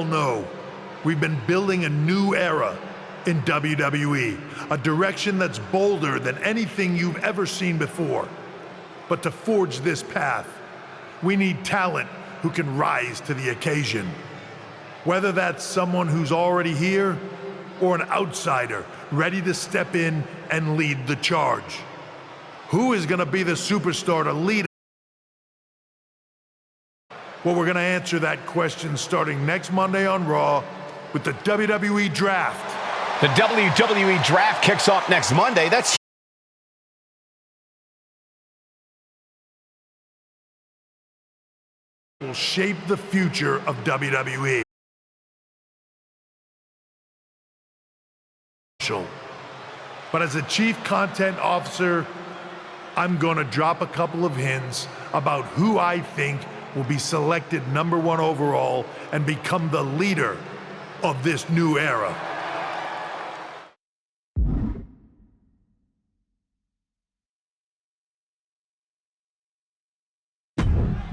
know, we've been building a new era in WWE, a direction that's bolder than anything you've ever seen before. But to forge this path, we need talent who can rise to the occasion. Whether that's someone who's already here or an outsider ready to step in and lead the charge. Who is going to be the superstar to lead? Well, we're going to answer that question starting next Monday on Raw with the WWE Draft. The WWE Draft kicks off next Monday. That's will shape the future of WWE. But as a chief content officer, I'm going to drop a couple of hints about who I think will be selected #1 overall and become the leader of this new era.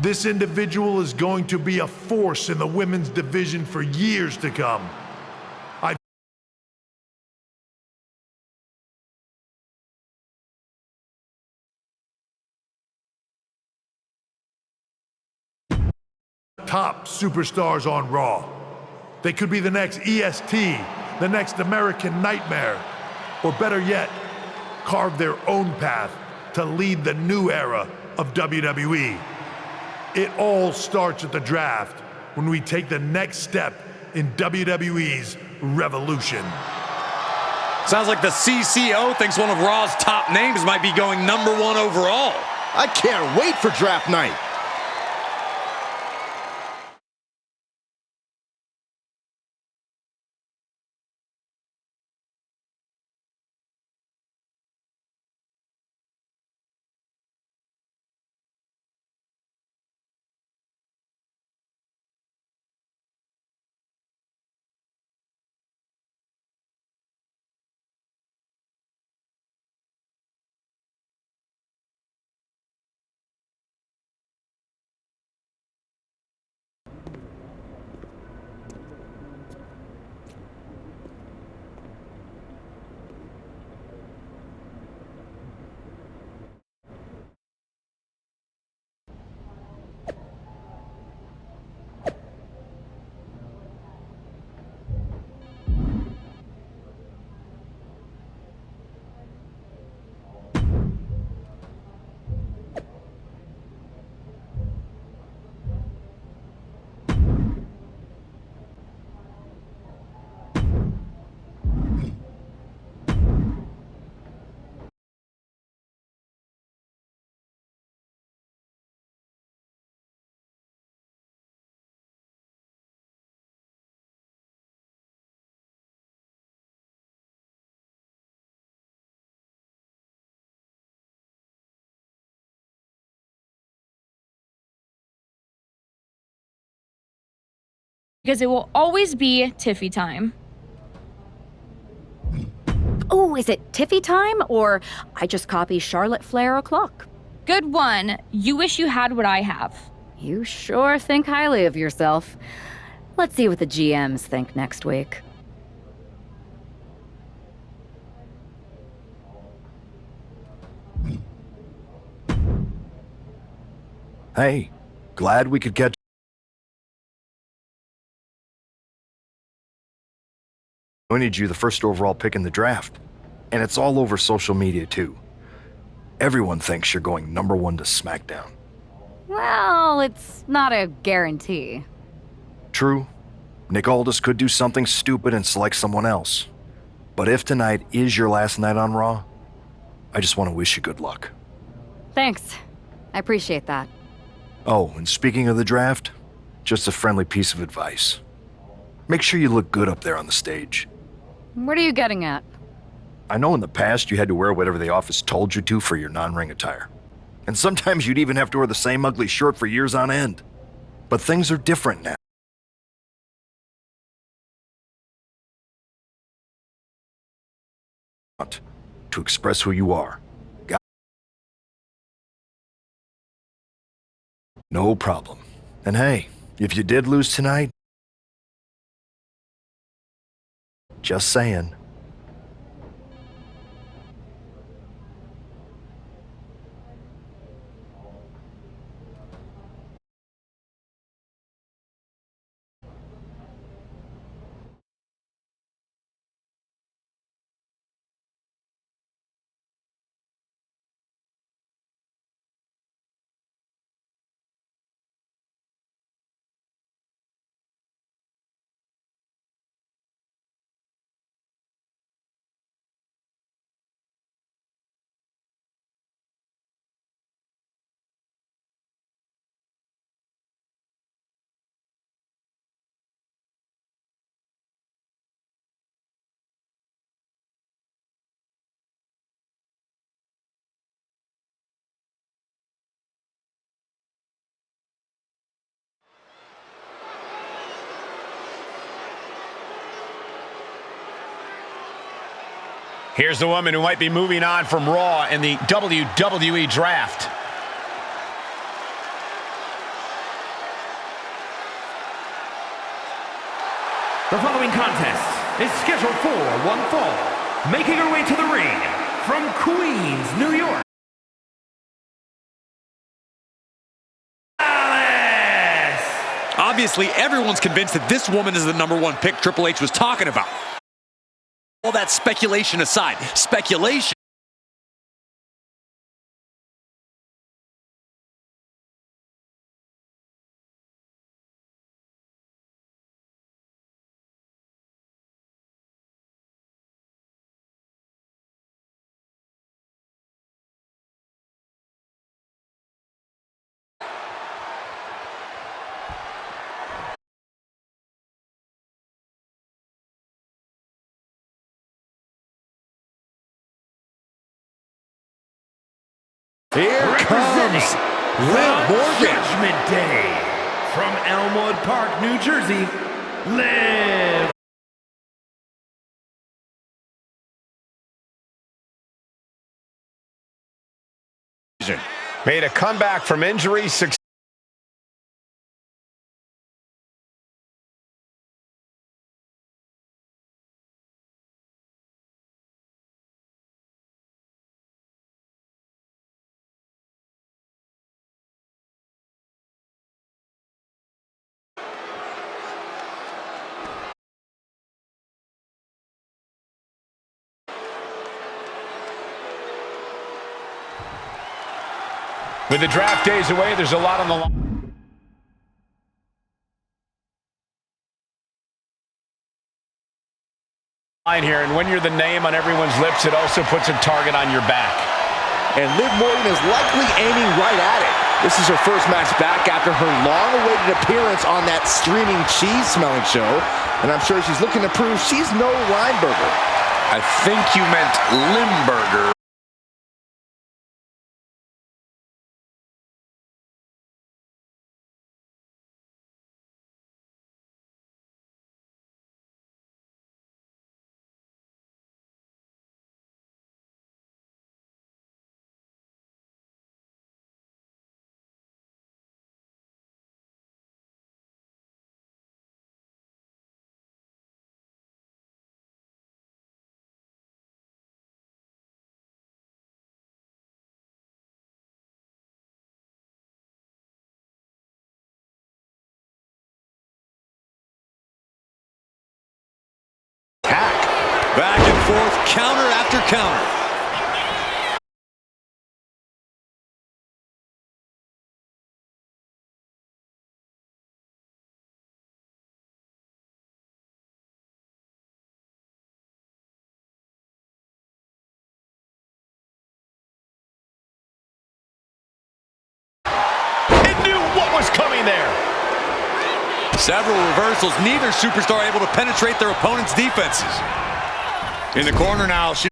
This individual is going to be a force in the women's division for years to come. Top superstars on Raw. They could be the next EST, the next American Nightmare, or better yet, carve their own path to lead the new era of WWE. It all starts at the draft when we take the next step in WWE's revolution. Sounds like the CCO thinks one of Raw's top names might be going #1 overall. I can't wait for draft night. Because it will always be Tiffy time. Oh, is it Tiffy time, or I just copy Charlotte Flair o'clock? Good one. You wish you had what I have. You sure think highly of yourself. Let's see what the GMs think next week. Hey, glad we could catch. I need you the first overall pick in the draft. And it's all over social media, too. Everyone thinks you're going #1 to SmackDown. Well, it's not a guarantee. True. Nick Aldis could do something stupid and select someone else. But if tonight is your last night on Raw, I just want to wish you good luck. Thanks. I appreciate that. Oh, and speaking of the draft, just a friendly piece of advice. Make sure you look good up there on the stage. What are you getting at? I know in the past you had to wear whatever the office told you to for your non-ring attire. And sometimes you'd even have to wear the same ugly shirt for years on end. But things are different now. To express who you are. No problem. And hey, if you did lose tonight, Just saying. Here's the woman who might be moving on from Raw in the WWE Draft. The following contest is scheduled for one fall. Making her way to the ring from Queens, New York. Obviously, everyone's convinced that this woman is the #1 pick Triple H was talking about. All that speculation aside, speculation. Here comes Liv Morgan. Judgment Day from Elmwood Park, New Jersey. Liv. Made a comeback from injury. With the draft days away, there's a lot on the line here, and when you're the name on everyone's lips, it also puts a target on your back. And Liv Morgan is likely aiming right at it. This is her first match back after her long-awaited appearance on that streaming cheese-smelling show, and I'm sure she's looking to prove she's no Lineburger. I think you meant Limburger. Back and forth, counter after counter. It knew what was coming there. Several reversals, neither superstar able to penetrate their opponent's defenses. In the corner now, she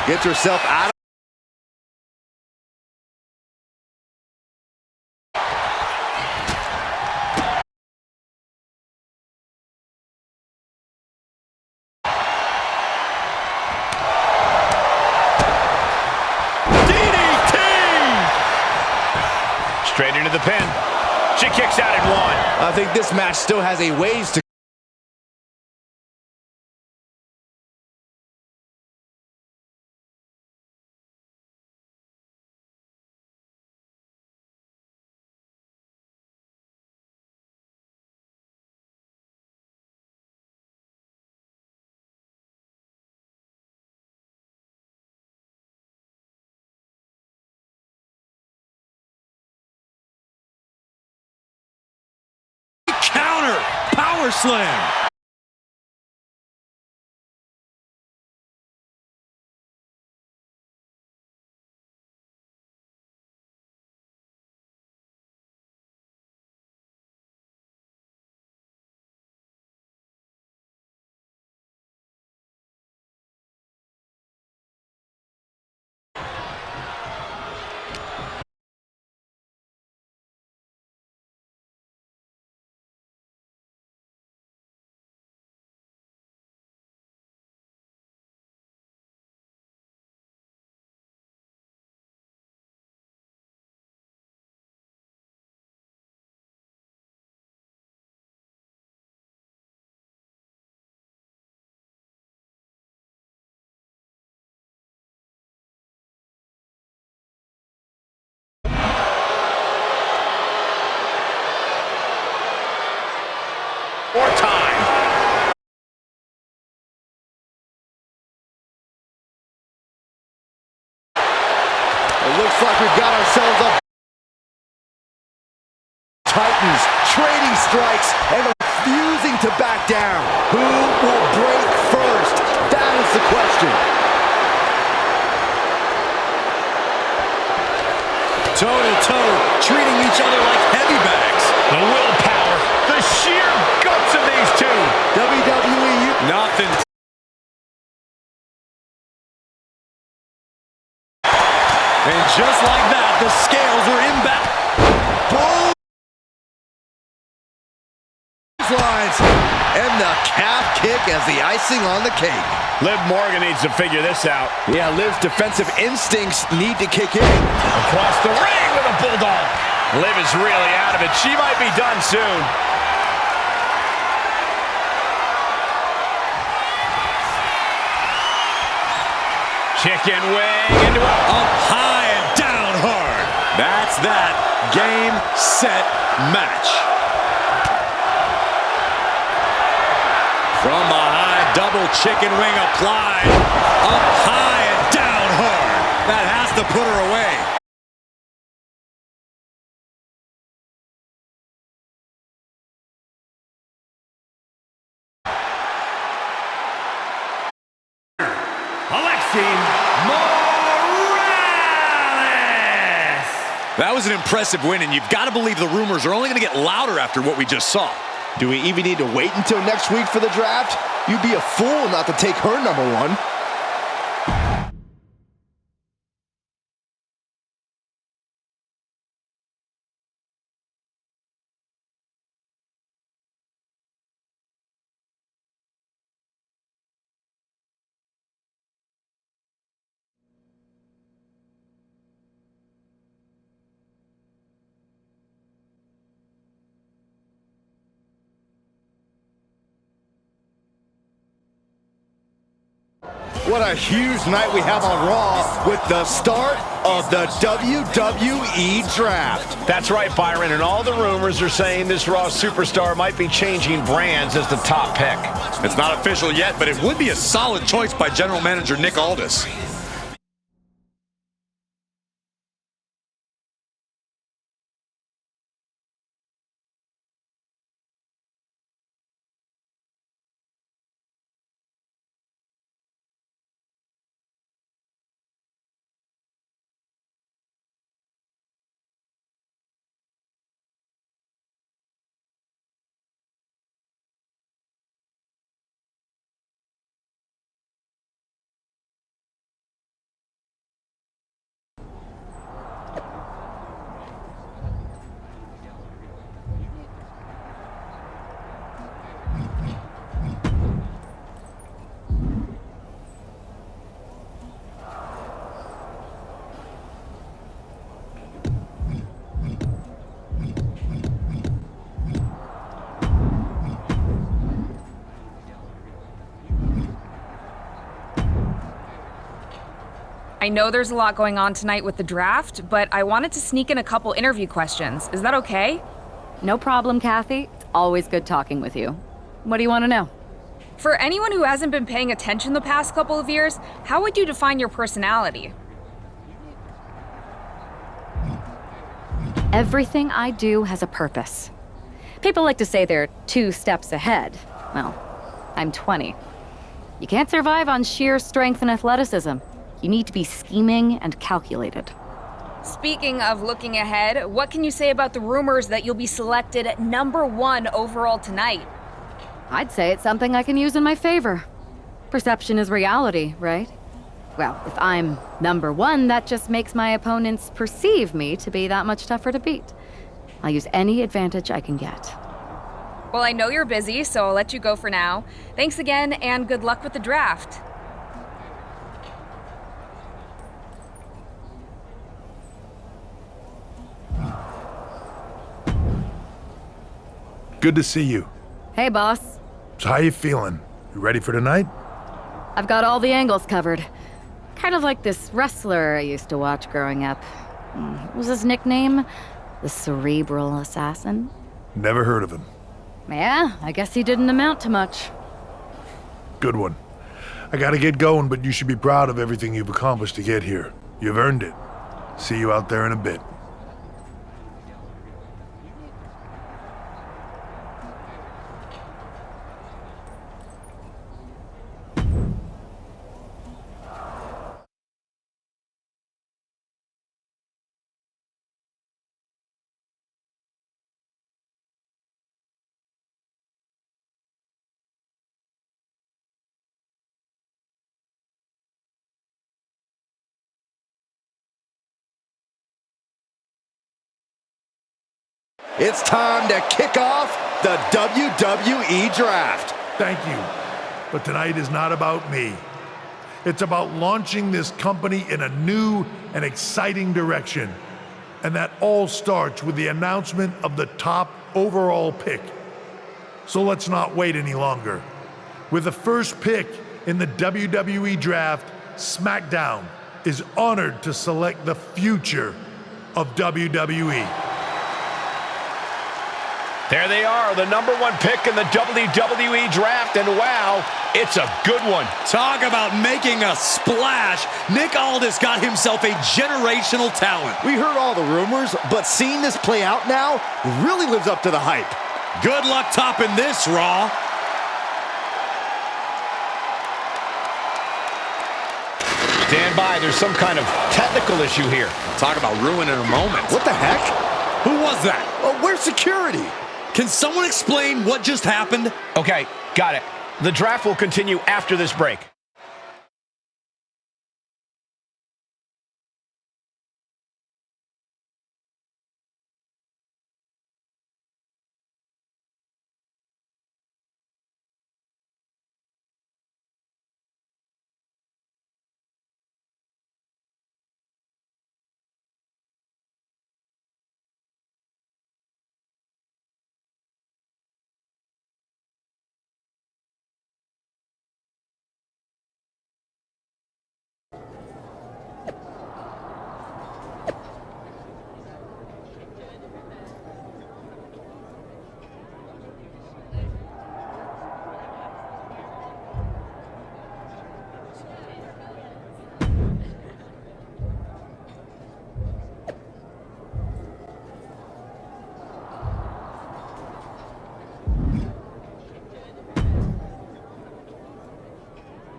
Gets herself out of She kicks out in one. I think this match still has a ways to Counter. Power slam. More time. It looks like we've got ourselves a Titans trading strikes and refusing to back down. Who will break first? That is the question. Toe-to-toe, treating each other like heavy bags. The willpower, the sheer guts of these two. WWE, Nothing. And just like that, the scales are inbound. boom! Lines and the calf kick as the icing on the cake. Liv Morgan needs to figure this out. Yeah, Liv's defensive instincts need to kick in. Across the ring with a bulldog. Liv is really out of it. She might be done soon. Chicken wing into a Up high and down hard. That's that. Game, set, match. From behind, double chicken wing applied. Up high and down hard. That has to put her away. That was an impressive win, and you've got to believe the rumors are only going to get louder after what we just saw. Do we even need to wait until next week for the draft? You'd be a fool not to take her number one. What a huge night we have on Raw with the start of the WWE Draft. That's right, Byron, and all the rumors are saying this Raw superstar might be changing brands as the top pick. It's not official yet, but it would be a solid choice by General Manager Nick Aldis. I know there's a lot going on tonight with the draft, but I wanted to sneak in a couple interview questions. Is that okay? No problem, Kathy. It's always good talking with you. What do you want to know? For anyone who hasn't been paying attention the past couple of years, how would you define your personality? Everything I do has a purpose. People like to say they're 2 steps ahead. Well, I'm 20. You can't survive on sheer strength and athleticism. You need to be scheming and calculated. Speaking of looking ahead, what can you say about the rumors that you'll be selected at #1 overall tonight? I'd say it's something I can use in my favor. Perception is reality, right? Well, if I'm #1, that just makes my opponents perceive me to be that much tougher to beat. I'll use any advantage I can get. Well, I know you're busy, so I'll let you go for now. Thanks again, and good luck with the draft. Good to see you. Hey, boss. So how you feeling? You ready for tonight? I've got all the angles covered. Kind of like this wrestler I used to watch growing up. What was his nickname? The Cerebral Assassin? Never heard of him. Yeah, I guess he didn't amount to much. Good one. I gotta get going, but you should be proud of everything you've accomplished to get here. You've earned it. See you out there in a bit. It's time to kick off the WWE Draft. Thank you. But tonight is not about me. It's about launching this company in a new and exciting direction. And that all starts with the announcement of the top overall pick. So let's not wait any longer. With the first pick in the WWE Draft, SmackDown is honored to select the future of WWE. There they are, the #1 pick in the WWE Draft, and wow, it's a good one. Talk about making a splash. Nick Aldis got himself a generational talent. We heard all the rumors, but seeing this play out now really lives up to the hype. Good luck topping this, Raw. Stand by, there's some kind of technical issue here. Talk about ruining a moment. What the heck? Who was that? Where's security? Can someone explain what just happened? Okay, got it. The draft will continue after this break.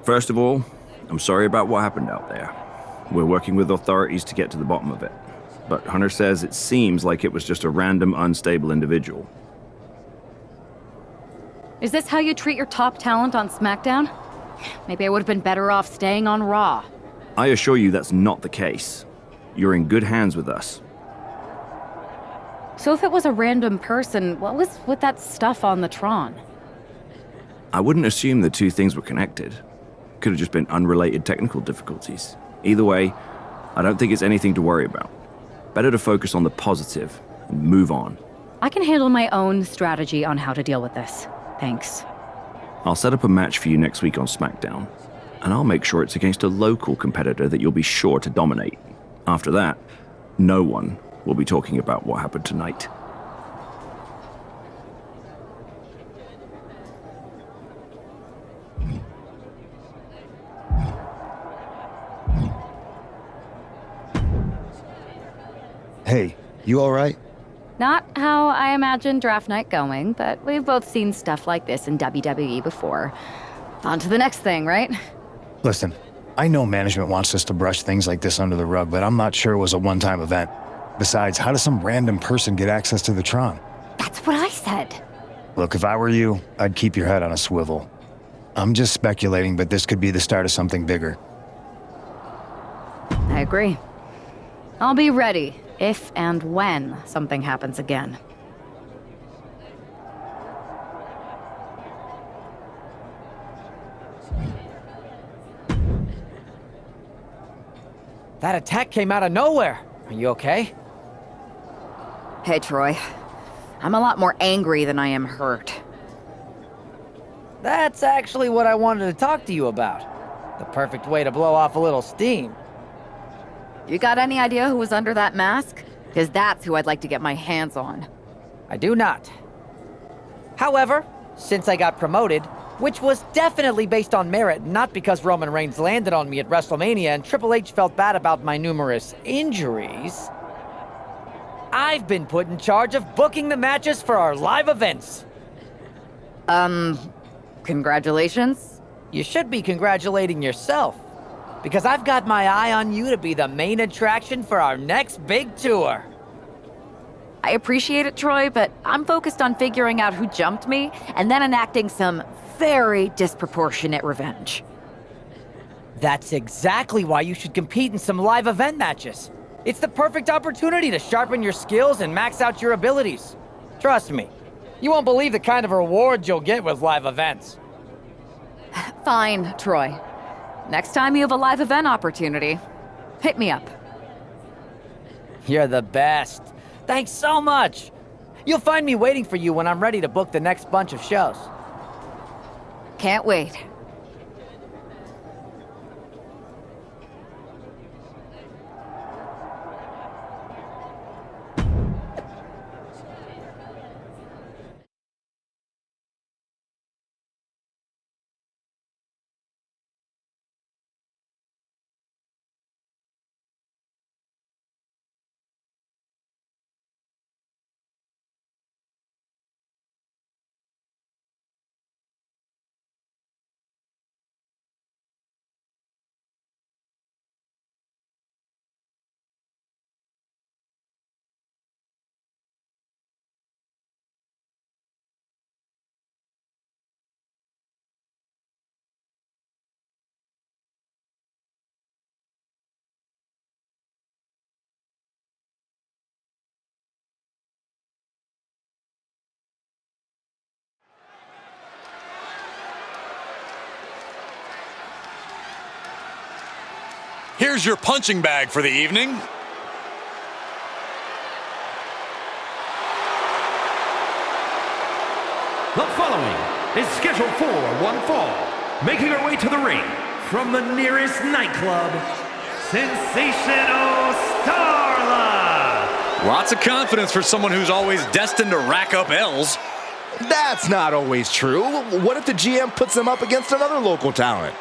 First of all, I'm sorry about what happened out there. We're working with authorities to get to the bottom of it. But Hunter says it seems like it was just a random, unstable individual. Is this how you treat your top talent on SmackDown? Maybe I would have been better off staying on Raw. I assure you that's not the case. You're in good hands with us. So if it was a random person, what was with that stuff on the Tron? I wouldn't assume the two things were connected. Could have just been unrelated technical difficulties. Either way, I don't think it's anything to worry about. Better to focus on the positive and move on. I can handle my own strategy on how to deal with this. Thanks. I'll set up a match for you next week on SmackDown. and I'll make sure it's against a local competitor that you'll be sure to dominate. After that, no one will be talking about what happened tonight. Hey, you all right? Not how I imagined draft night going, but we've both seen stuff like this in WWE before. On to the next thing, right? Listen, I know management wants us to brush things like this under the rug, but I'm not sure it was a one-time event. Besides, how does some random person get access to the Tron? That's what I said. Look, if I were you, I'd keep your head on a swivel. I'm just speculating, but this could be the start of something bigger. I agree. I'll be ready if and when something happens again. That attack came out of nowhere. Are you okay? Hey, Troy. I'm a lot more angry than I am hurt. That's actually what I wanted to talk to you about. The perfect way to blow off a little steam. You got any idea who was under that mask? Because that's who I'd like to get my hands on. I do not. However, since I got promoted, which was definitely based on merit, not because Roman Reigns landed on me at WrestleMania and Triple H felt bad about my numerous injuries, I've been put in charge of booking the matches for our live events. Congratulations? You should be congratulating yourself, because I've got my eye on you to be the main attraction for our next big tour. I appreciate it, Troy, but I'm focused on figuring out who jumped me and then enacting some very disproportionate revenge. That's exactly why you should compete in some live event matches. It's the perfect opportunity to sharpen your skills and max out your abilities. Trust me, you won't believe the kind of rewards you'll get with live events. Fine, Troy. Next time you have a live event opportunity, hit me up. You're the best. Thanks so much. You'll find me waiting for you when I'm ready to book the next bunch of shows. Can't wait. Here's your punching bag for the evening. The following is scheduled for one fall. Making her way to the ring from the nearest nightclub, Sensational Starla. Lots of confidence for someone who's always destined to rack up L's. That's not always true. What if the GM puts them up against another local talent?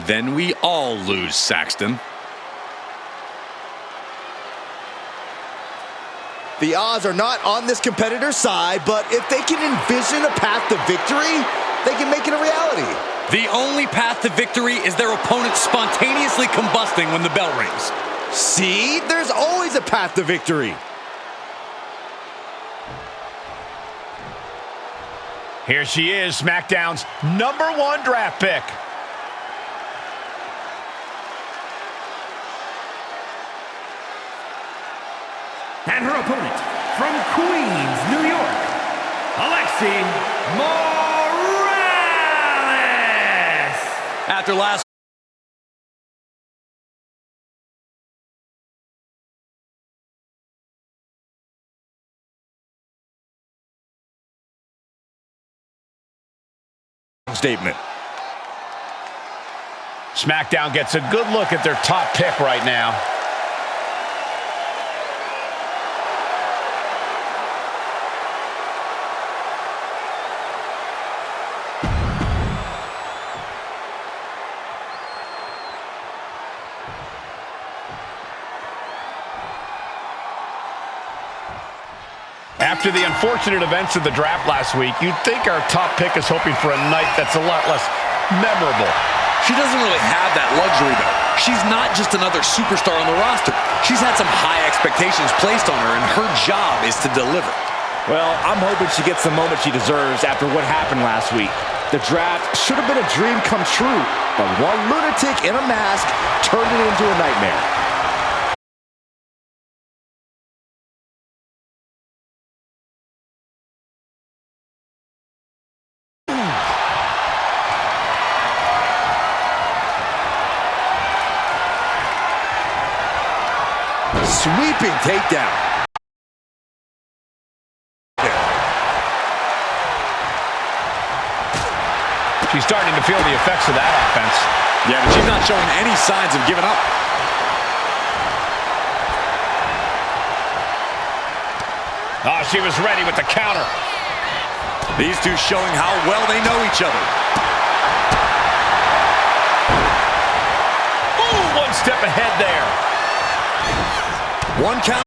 Then we all lose, Saxton. The odds are not on this competitor's side, but if they can envision a path to victory, they can make it a reality. The only path to victory is their opponent spontaneously combusting when the bell rings. See? There's always a path to victory. Here she is, SmackDown's #1 draft pick. And her opponent, from Queens, New York, Alexi Morales! After last statement. SmackDown gets a good look at their top pick right now. After the unfortunate events of the draft last week, you'd think our top pick is hoping for a night that's a lot less memorable. She doesn't really have that luxury, though. She's not just another superstar on the roster. She's had some high expectations placed on her, and her job is to deliver. Well, I'm hoping she gets the moment she deserves after what happened last week. The draft should have been a dream come true, but one lunatic in a mask turned it into a nightmare. Sweeping takedown. She's starting to feel the effects of that offense. Yeah, but she's not showing any signs of giving up. Oh, she was ready with the counter. These two showing how well they know each other. Ooh, one step ahead there. One count.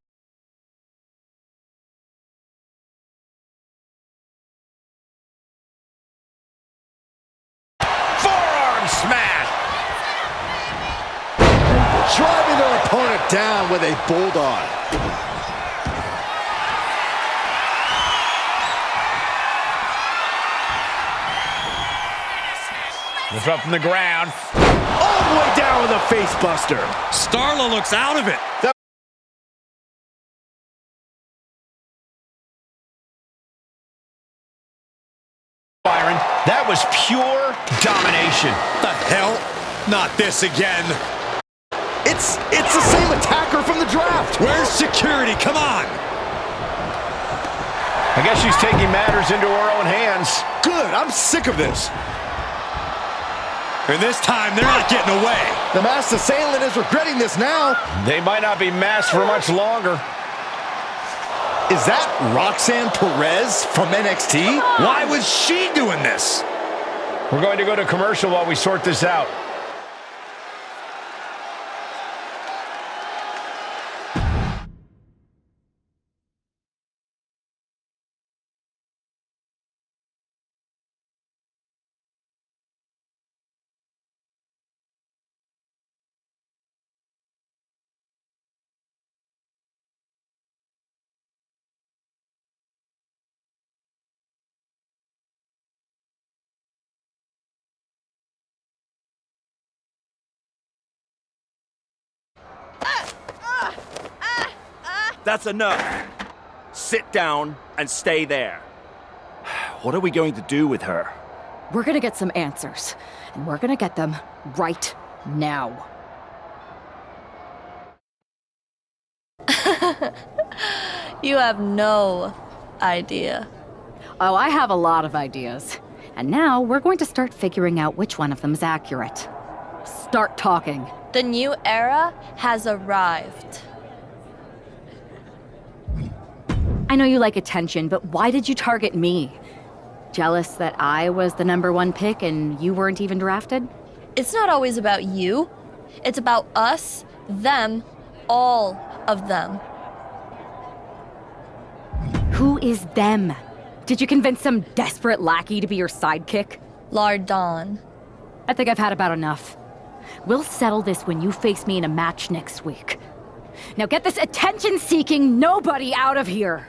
Forearm smash. Driving their opponent down with a bulldog. Lift up from the ground. All the way down with a face buster. Starla looks out of it. Byron, that was pure domination. The hell? Not this again. It's the same attacker from the draft. Where's security? Come on. I guess she's taking matters into her own hands. Good, I'm sick of this. And this time, they're not getting away. The masked assailant is regretting this now. They might not be masked for much longer. Is that Roxanne Perez from NXT? Why was she doing this? We're going to go to commercial while we sort this out. That's enough. Sit down and stay there. What are we going to do with her? We're gonna get some answers, and we're gonna get them right now. You have no idea. Oh, I have a lot of ideas. And now we're going to start figuring out which one of them is accurate. Start talking. The new era has arrived. I know you like attention, but why did you target me? Jealous that I was the #1 pick and you weren't even drafted? It's not always about you. It's about us, them, all of them. Who is them? Did you convince some desperate lackey to be your sidekick? Lardon. I think I've had about enough. We'll settle this when you face me in a match next week. Now get this attention-seeking nobody out of here!